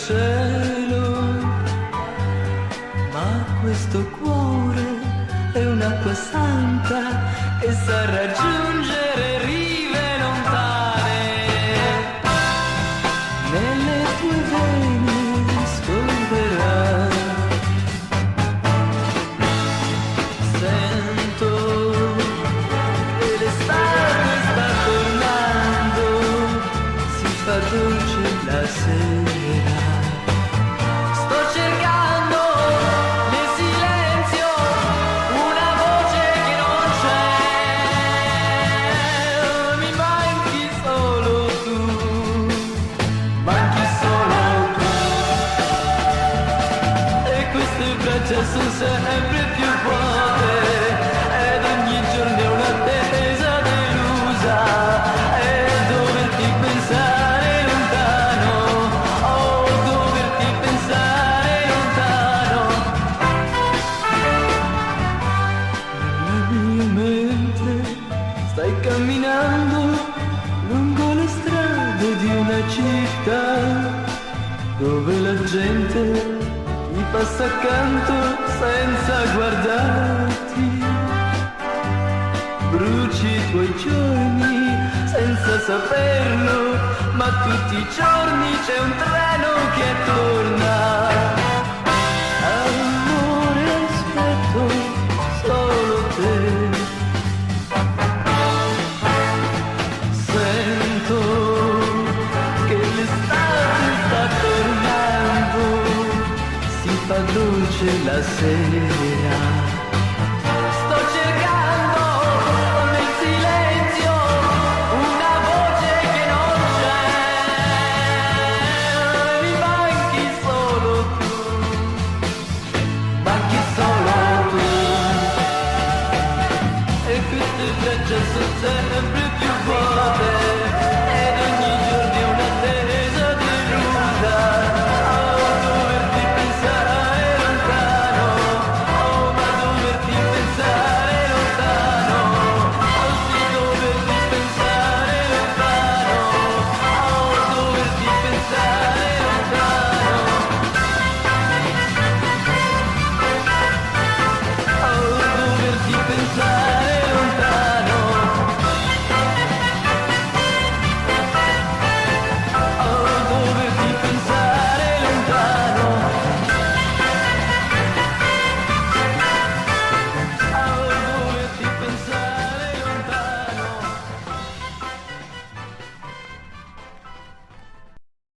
cielo, ma questo cuore è un'acqua santa che sa raggiungere rive lontane. Nelle tue vene scorrerà. Sento che l'estate sta tornando, si fa dolce la sera. Sto cercando nel silenzio una voce che non c'è. Mi manchi solo tu, manchi solo tu. E queste braccia sono sempre più vuote, ed ogni giorno è un'attesa delusa, e doverti pensare lontano, oh, doverti pensare lontano. Nella mia mente stai camminando lungo le strade di una città dove la gente mi passa accanto senza guardarti. Bruci i tuoi giorni senza saperlo, ma tutti i giorni c'è un treno che torna. Amore, aspetto solo te. Sento che l'estate sta tornando, si fa dolce la sera. Sto cercando nel silenzio una voce che non c'è. Mi manchi solo tu, manchi solo tu. E queste braccia sono sempre